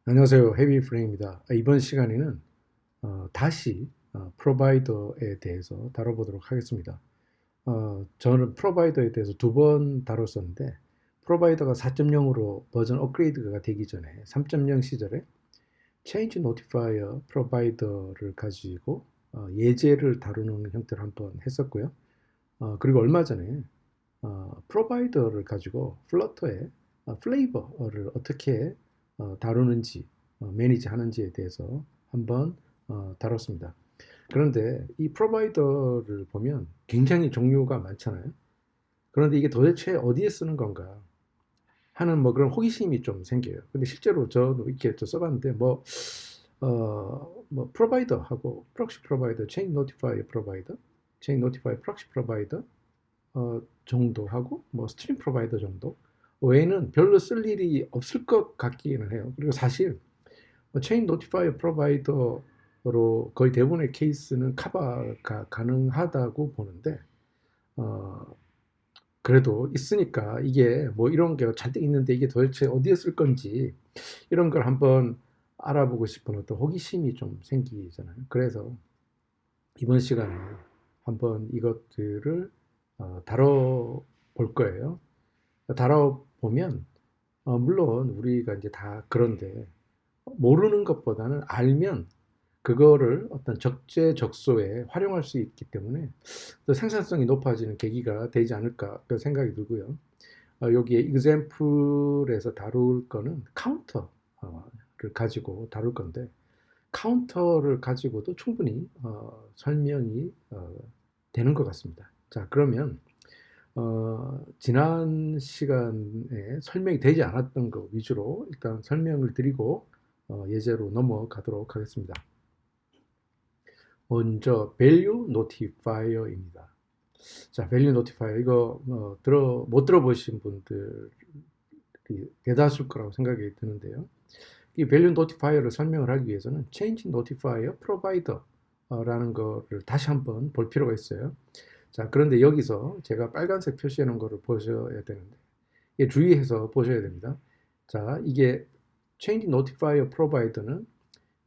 안녕하세요. 헤비프레임입니다. 이번 시간에는 다시 프로바이더에 대해서 다뤄보도록 하겠습니다. 저는 프로바이더에 대해서 두 번 다뤘었는데 프로바이더가 4.0으로 버전 업그레이드가 되기 전에 3.0 시절에 Change Notifier 프로바이더를 가지고 예제를 다루는 형태로 한번 했었고요. 그리고 얼마 전에 프로바이더를 가지고 플러터의 플레이버를 어떻게 다루는지, 매니지 하는지에 대해서 한번 다뤘습니다. 그런데 이 프로바이더를 보면 굉장히 종류가 많잖아요. 그런데 이게 도대체 어디에 쓰는 건가 하는 뭐 그런 호기심이 좀 생겨요. 근데 실제로 저도 이렇게 또 써봤는데 뭐 프로바이더하고 프록시 프로바이더, 체인 노티파이 프로바이더, 체인 노티파이 프록시 프로바이더 정도 하고 뭐 스트림 프로바이더 정도 외에는 별로 쓸 일이 없을 것 같기는 해요. 그리고 사실 체인 노티파이어 프로바이더로 거의 대부분의 케이스는 커버가 가능하다고 보는데 어, 그래도 있으니까 이게 뭐 이런 게 잔뜩 있는데 이게 도대체 어디에 쓸 건지 이런 걸 한번 알아보고 싶은 어떤 호기심이 좀 생기잖아요. 그래서 이번 시간에 한번 이것들을 다뤄볼 거예요. 다뤄보면 물론 우리가 이제 다 그런데 모르는 것보다는 알면 그거를 어떤 적재적소에 활용할 수 있기 때문에 또 생산성이 높아지는 계기가 되지 않을까 그 생각이 들고요. 여기에 example에서 다룰 거는 카운터를 가지고 다룰 건데 카운터를 가지고도 충분히 설명이 되는 것 같습니다. 자, 그러면 지난 시간에 설명이 되지 않았던 거 위주로 일단 설명을 드리고 예제로 넘어가도록 하겠습니다. 먼저 value notifier입니다. 자, value notifier 이거 못 들어보신 분들이 대다수일 거라고 생각이 드는데요. 이 value notifier를 설명을 하기 위해서는 change notifier provider라는 거를 다시 한번 볼 필요가 있어요. 자, 그런데 여기서 제가 빨간색 표시해 놓은 거를 보셔야 되는데 이게 주의해서 보셔야 됩니다. 자, 이게 change notifier provider는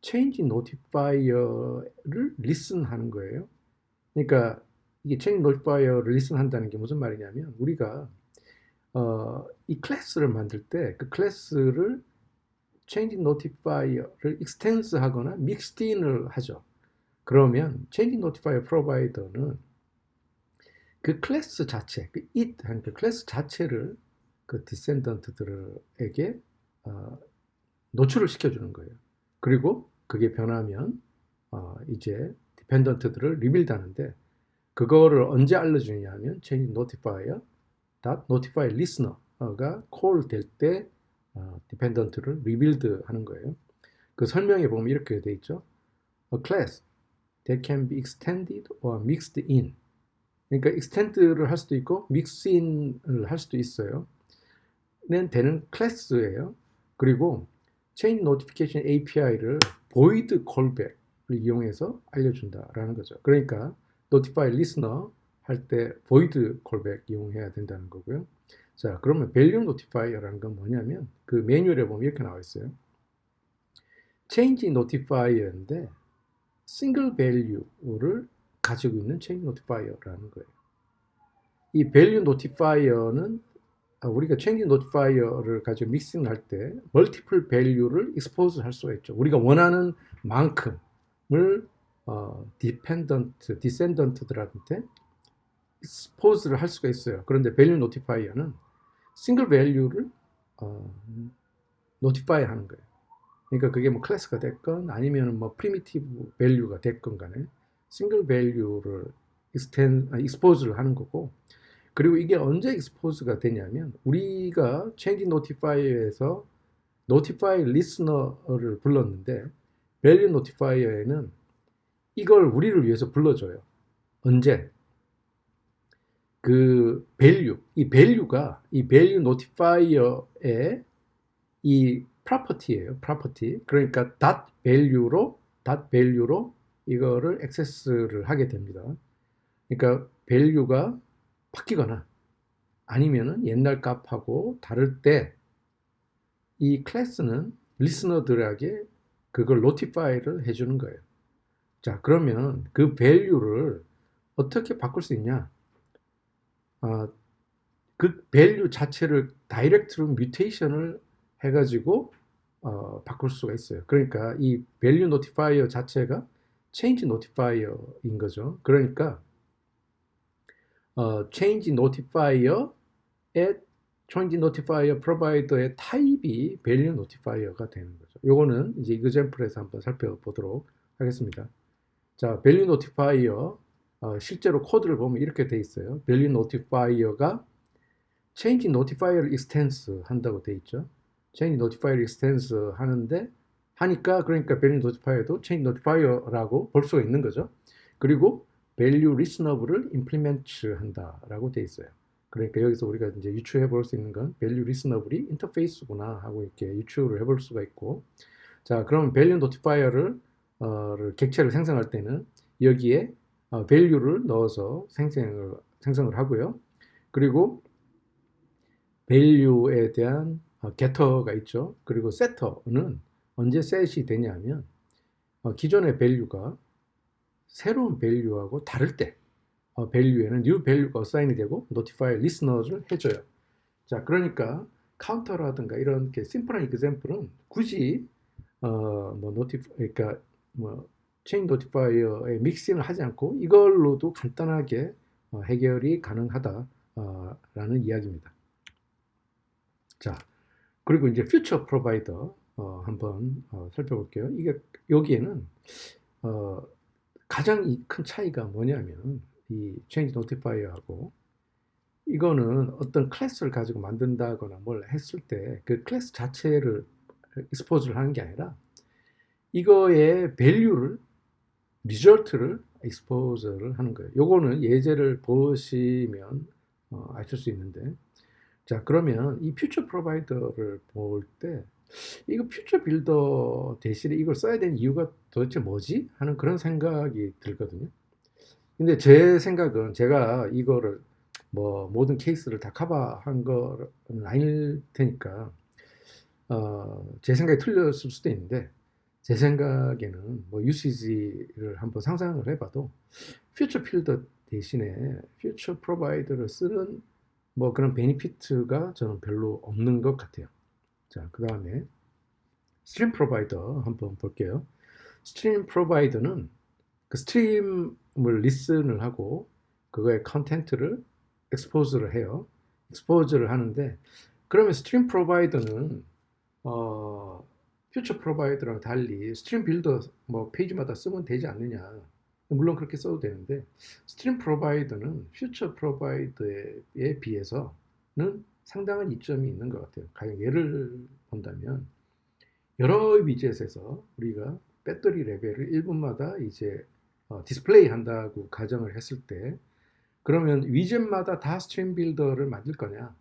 change notifier를 listen 하는 거예요. 그러니까 이게 change notifier를 listen 한다는 게 무슨 말이냐면 우리가 이 클래스를 만들 때 그 클래스를 change notifier를 extends 하거나 mixed in을 하죠. 그러면 change notifier provider는 그 클래스 자체, 그 it 한 그 클래스 자체를 그 디센던트들에게 노출을 시켜주는 거예요. 그리고 그게 변하면 이제 디펜던트들을 리빌드하는데 그거를 언제 알려주냐 하면 change notifier notify listener가 call 될 때 디펜던트를 리빌드 하는 거예요. 그 설명에 보면 이렇게 돼 있죠. A class that can be extended or mixed in. 그러니까 extend를 할 수도 있고 mix in을 할 수도 있어요. 는 되는 클래스예요. 그리고 체인 노티피케이션 API를 void callback을 이용해서 알려준다라는 거죠. 그러니까 notify listener 할 때 void callback 이용해야 된다는 거고요. 자, 그러면 value notifier라는 건 뭐냐면 그 매뉴얼에 보면 이렇게 나와 있어요. change notifier인데 single value를 가지고 있는 change notifier라는 거예요. 이 value notifier는 우리가 change notifier를 가지고 믹싱 할 때 multiple value를 expose 할 수가 있죠. 우리가 원하는 만큼을 dependent, descendant들한테 expose를 할 수가 있어요. 그런데 value notifier는 single value를 notify 하는 거예요. 그러니까 그게 뭐 클래스가 됐건 아니면 뭐 primitive value가 됐건 간에 single value를 expose를 하는 거고 그리고 이게 언제 expose가 되냐면 우리가 change notifier에서 notify listener를 불렀는데 value notifier에는 이걸 우리를 위해서 불러줘요. 언제? 그 value, 이 value가 이 value notifier의 이 property예요. property. 그러니까 dot value로 이거를 액세스를 하게 됩니다. 그러니까 value가 바뀌거나 아니면은 옛날 값하고 다를 때 이 클래스는 리스너들에게 그걸 노티파이를 해주는 거예요. 자, 그러면 그 밸류를 어떻게 바꿀 수 있냐? 그 밸류 자체를 다이렉트로 뮤테이션을 해가지고 바꿀 수가 있어요. 그러니까 이 밸류 노티파이어 자체가 change notifier인 거죠. 그러니까 change notifier의 change notifier provider의 타입이 value notifier가 되는 거죠. 요거는 이제 example에서 한번 살펴보도록 하겠습니다. 자, value notifier 실제로 코드를 보면 이렇게 돼 있어요. value notifier가 change notifier extends 한다고 돼 있죠. change notifier extends 하니까 그러니까 value notifier도 change notifier라고 볼 수가 있는 거죠. 그리고 value listenable을 implement 한다라고 돼 있어요. 그러니까 여기서 우리가 이제 유추해 볼 수 있는 건 value listenable이 인터페이스구나 하고 이렇게 유추를 해볼 수가 있고, 자, 그럼 value notifier를 객체를 생성할 때는 여기에 value를 넣어서 생성을 하고요. 그리고 value에 대한 getter가 있죠. 그리고 setter는 언제 set이 되냐면 기존의 value가 새로운 value하고 다를 때 value에는 new value가 assign이 되고 notify listener를 해줘요. 자, 그러니까 카운터라든가 이런 게 심플한 example은 굳이 그러니까 chain notifier의 믹싱을 하지 않고 이걸로도 간단하게 해결이 가능하다라는 이야기입니다. 자, 그리고 이제 future provider 한번 살펴볼게요. 이게 여기에는 가장 큰 차이가 뭐냐면 이 change notifier하고 이거는 어떤 클래스를 가지고 만든다거나 뭘 했을 때 그 클래스 자체를 expose를 하는 게 아니라 이거의 value를 result를 expose를 하는 거예요. 요거는 예제를 보시면 아실 수 있는데, 자, 그러면 이 퓨처 프로바이더를 볼 때 이거 퓨처 빌더 대신에 이걸 써야 되는 이유가 도대체 뭐지? 하는 그런 생각이 들거든요. 근데 제 생각은 제가 이거를 모든 케이스를 다 커버한 거는 아닐 테니까 제 생각이 틀렸을 수도 있는데, 제 생각에는 UCG를 한번 상상을 해봐도 퓨처 필더 대신에 퓨처 프로바이더를 쓰는 그런 베니피트가 저는 별로 없는 것 같아요. 자, 그 다음에 스트림 프로바이더 한번 볼게요. 스트림 프로바이더는 그 스트림을 리슨을 하고 그거의 컨텐트를 expose 해요. expose를 하는데, 그러면 스트림 프로바이더는 퓨처 프로바이더랑 달리 스트림 빌더 페이지마다 쓰면 되지 않느냐. 물론 그렇게 써도 되는데 스트림 프로바이더는 퓨처 프로바이더에 비해서는 상당한 이점이 있는 것 같아요. 가령 예를 본다면 여러 위젯에서 우리가 배터리 레벨을 1분마다 이제 디스플레이 한다고 가정을 했을 때, 그러면 위젯마다 다 스트림 빌더를 만들 거냐?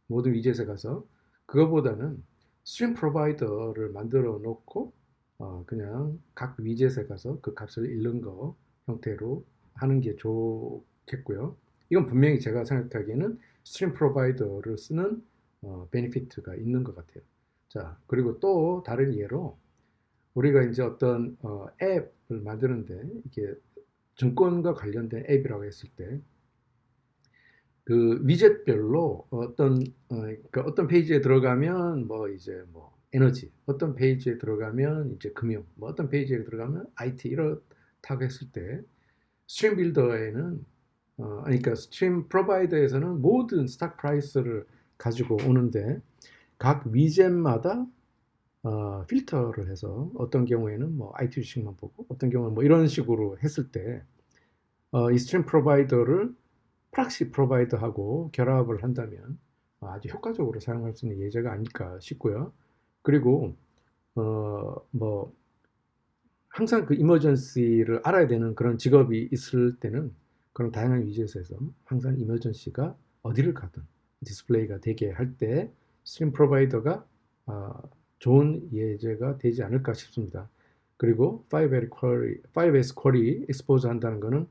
모든 위젯에 가서 그거보다는 스트림 프로바이더를 만들어 놓고 그냥 각 위젯에 가서 그 값을 읽는 거 형태로 하는 게 좋겠고요. 이건 분명히 제가 생각하기에는 스트림 프로바이더를 쓰는 베니피트가 있는 것 같아요. 자, 그리고 또 다른 예로 우리가 이제 어떤 앱을 만드는데 이게 증권과 관련된 앱이라고 했을 때 그 위젯별로 그러니까 어떤 페이지에 들어가면 에너지, 어떤 페이지에 들어가면 이제 금융, 어떤 페이지에 들어가면 IT 이렇다고 했을 때 스트림 빌더에는 그러니까 스트림 프로바이더에서는 모든 스탁 프라이스를 가지고 오는데 각 위젯마다 필터를 해서 어떤 경우에는 IT 주식만 보고 어떤 경우는 이런 식으로 했을 때 이 스트림 프로바이더를 프락시 프로바이더하고 결합을 한다면 아주 효과적으로 사용할 수 있는 예제가 아닐까 싶고요. 그리고 항상 그 이머전시를 알아야 되는 그런 직업이 있을 때는 그런 다양한 위젯에서 항상 이머전시가 어디를 가든 디스플레이가 되게 할 때 스트림 프로바이더가 좋은 예제가 되지 않을까 싶습니다. 그리고 5S 쿼리 expose 한다는 거는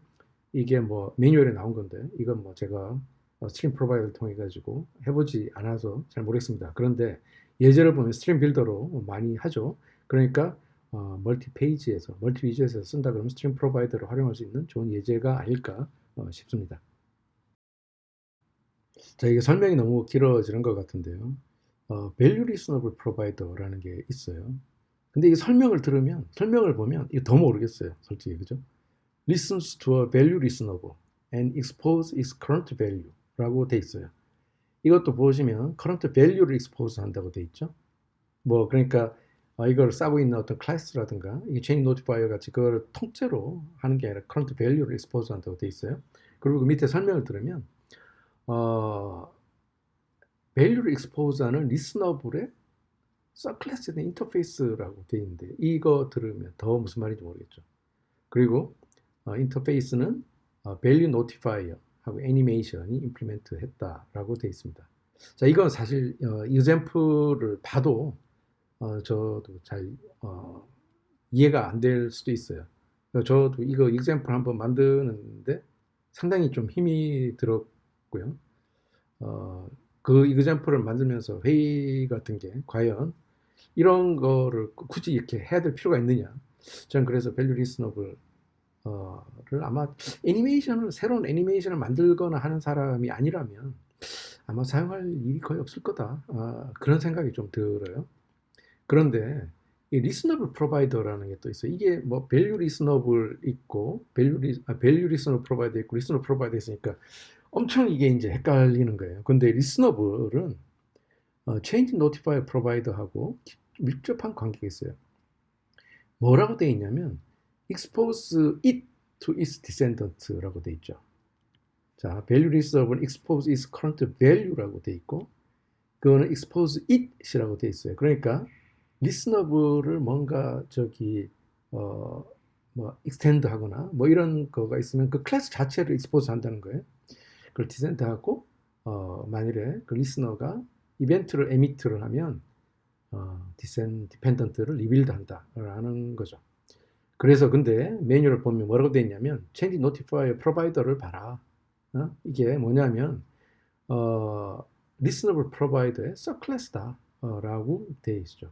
이게 매뉴얼에 나온 건데 이건 제가 스트림 프로바이더를 통해 가지고 해보지 않아서 잘 모르겠습니다. 그런데 예제를 보면 스트림 빌더로 많이 하죠. 그러니까 멀티 페이지에서, 멀티 위젯에서 쓴다 그러면 스트림 프로바이더를 활용할 수 있는 좋은 예제가 아닐까 싶습니다. 자, 이게 설명이 너무 길어지는 것 같은데요. Value Reasonable Provider라는 게 있어요. 근데 이 설명을 들으면, 설명을 보면 이거 더 모르겠어요. 솔직히, 그죠? Listens to a value reasonable and expose its current value 라고 돼 있어요. 이것도 보시면 current value를 expose 한다고 돼 있죠. 뭐, 그러니까 이걸 싸고 있는 어떤 클래스라든가 이 chain notifier 같이 그걸 통째로 하는 게 아니라 current value를 expose 한다고 돼 있어요. 그리고 그 밑에 설명을 들으면 value를 expose하는 listenable의 서클래스에 대한 인터페이스라고 돼 있는데 이거 들으면 더 무슨 말인지 모르겠죠. 그리고 인터페이스는 value notifier 하고 애니메이션이 임플리멘트 했다라고 돼 있습니다. 자, 이건 사실 example을 봐도 저도 잘 이해가 안 될 수도 있어요. 저도 이거 example 한번 만드는데 상당히 좀 힘이 들었고요. 그 example을 만들면서 회의 같은 게 과연 이런 거를 굳이 이렇게 해야 될 필요가 있느냐. 저는 그래서 value reasonable를 아마 애니메이션을, 새로운 애니메이션을 만들거나 하는 사람이 아니라면 아마 사용할 일이 거의 없을 거다. 그런 생각이 좀 들어요. 그런데 이 reasonable provider라는 게 또 있어요. 이게 뭐 value reasonable 있고 value reasonable provider 있고 reasonable provider 있으니까 엄청 이게 이제 헷갈리는 거예요. 근데 reasonable은 change notifier provider하고 밀접한 관계가 있어요. 뭐라고 되어 있냐면 expose it to its descendant라고 되어 있죠. 자, value reasonable은 expose its current value라고 되어 있고 그거는 expose it이라고 되어 있어요. 그러니까 reasonable을 뭔가 뭐 extend 하거나 뭐 이런 거가 있으면 그 클래스 자체를 expose 한다는 거예요. 그걸 descend 하고 만일에 그 listener가 이벤트를 emit를 하면 디펜던트를 리빌드 한다라는 거죠. 그래서 근데 매뉴얼을 보면 뭐라고 되어 있냐면 change notifier provider를 봐라. 이게 뭐냐면 listenable provider의 subclass다 라고 되어 있죠.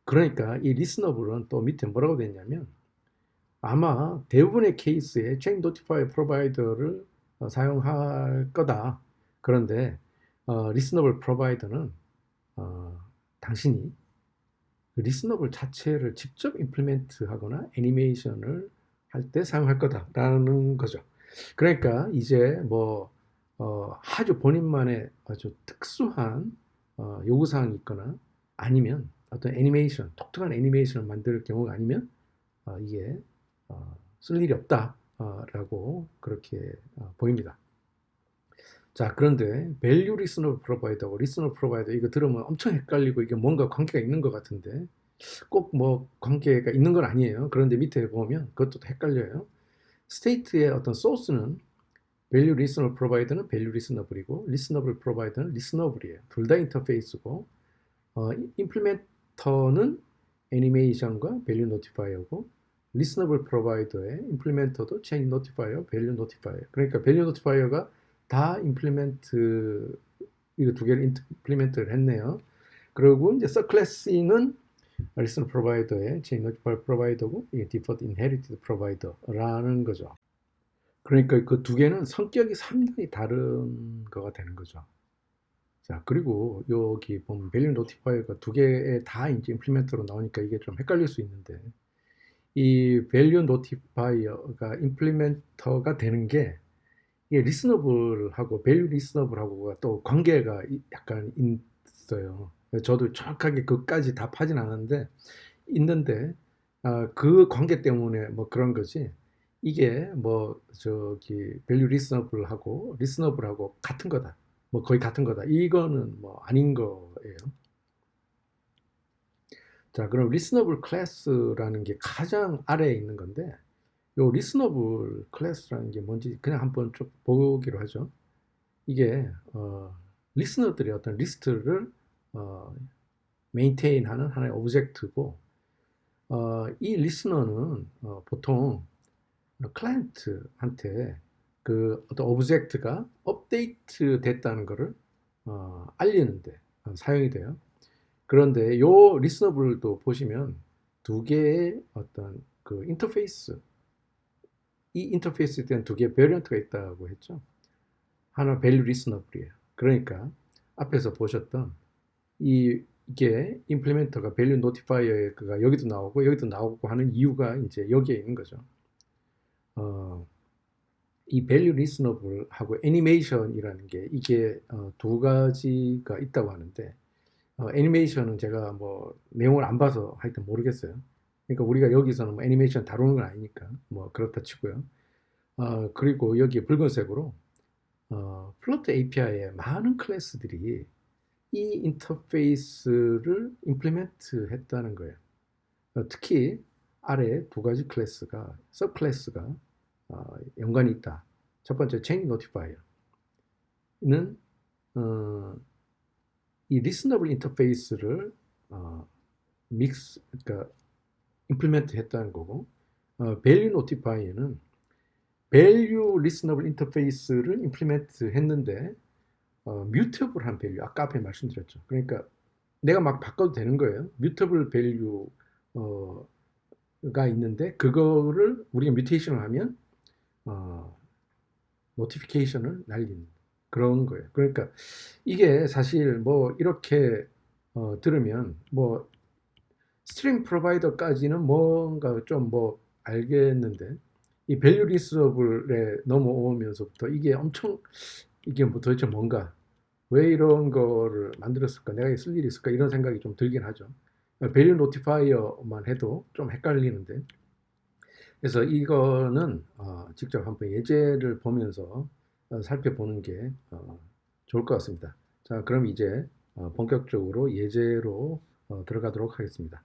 그러니까 이 listenable은 또 밑에 뭐라고 되어 있냐면 아마 대부분의 케이스에 change notifier provider를 사용할 거다. 그런데 listenable provider는 당신이 그 리스너블 자체를 직접 임플리멘트 하거나 애니메이션을 할 때 사용할 거다라는 거죠. 그러니까 이제 뭐 아주 본인만의 아주 특수한 요구사항이 있거나 아니면 어떤 애니메이션, 독특한 애니메이션을 만들 경우가 아니면 이게 쓸 일이 없다라고 그렇게 보입니다. 자, 그런데 value listener provider하고 listener provider 이거 들으면 엄청 헷갈리고 이게 뭔가 관계가 있는 것 같은데 꼭 뭐 관계가 있는 건 아니에요. 그런데 밑에 보면 그것도 헷갈려요. state의 어떤 source는 value listener provider는 value listenable이고 listenable provider는 listenable이에요. 둘 다 인터페이스고 implementer는 애니메이션과 value notifier고 listenable provider의 implementer도 change notifier, value notifier. 그러니까 value notifier가 다 임플리멘트 이거 두 개를 임플리멘트를 했네요. 그리고 이제 서클래싱은 리스너 프로바이더의 체인 노티파이 프로바이더고 이게 디퍼트 인헤리티드 프로바이더라는 거죠. 그러니까 그 두 개는 성격이 상당히 다른 거가 되는 거죠. 자, 그리고 여기 보면 밸류 노티파이어가 두 개에 다 이제 임플리멘트로 나오니까 이게 좀 헷갈릴 수 있는데 이 밸류 노티파이어가 임플리멘터가 되는 게 이게 리스너블하고 밸류 리스너블하고가 또 관계가 약간 있어요. 저도 정확하게 그까지 답하진 않았는데 있는데 그 관계 때문에 뭐 그런 거지. 이게 뭐 밸류 리스너블하고 같은 거다. 뭐 거의 같은 거다. 이거는 뭐 아닌 거예요. 자, 그럼 리스너블 클래스라는 게 가장 아래에 있는 건데 요 리스너블 클래스라는 게 뭔지 그냥 한번 쭉 보기로 하죠. 이게 리스너들의 어떤 리스트를 메인테인하는 하나의 오브젝트고 이 리스너는 보통 클라이언트한테 그 어떤 오브젝트가 업데이트 됐다는 것을 알리는데 사용이 돼요. 그런데 요 리스너블도 보시면 두 개의 어떤 그 인터페이스, 이 인터페이스에 대한 두 개의 베리언트가 있다고 했죠. 하나 밸류 리스너블이에요. 그러니까 앞에서 보셨던 이게 임플리멘터가 밸류 노티파이어가 여기도 나오고 하는 이유가 이제 여기에 있는 거죠. 이 밸류 리스너블하고 애니메이션이라는 게 이게 두 가지가 있다고 하는데 애니메이션은 제가 뭐 내용을 안 봐서 하여튼 모르겠어요. 그러니까 우리가 여기서는 뭐 애니메이션 다루는 건 아니니까 뭐 그렇다 치고요. 그리고 여기 붉은색으로 플러트 API에 많은 클래스들이 이 인터페이스를 임플리멘트 했다는 거예요. 특히 아래 두 가지 클래스가 서브 클래스가 연관이 있다. 첫 번째 체인 노티파이어는 이 리스너블 인터페이스를 그러니까 임플리멘트 했다는 거고 밸류 노티파이어는 밸류 리스너블 인터페이스를 임플리멘트 했는데 뮤터블한 밸류 아까 앞에 말씀드렸죠. 그러니까 내가 막 바꿔도 되는 거예요. 뮤터블 밸류가 있는데 그거를 우리가 뮤테이션을 하면 노티피케이션을 날리는 그런 거예요. 그러니까 이게 사실 뭐 이렇게 들으면 뭐 스트링 프로바이더까지는 뭔가 좀 뭐 알겠는데 이 밸류 리스너블에 넘어오면서부터 이게 엄청 이게 뭐 도대체 뭔가 왜 이런 거를 만들었을까 내가 쓸 일이 있을까 이런 생각이 좀 들긴 하죠. 밸류 노티파이어만 해도 좀 헷갈리는데 그래서 이거는 직접 한번 예제를 보면서 살펴보는 게 좋을 것 같습니다. 자, 그럼 이제 본격적으로 예제로 들어가도록 하겠습니다.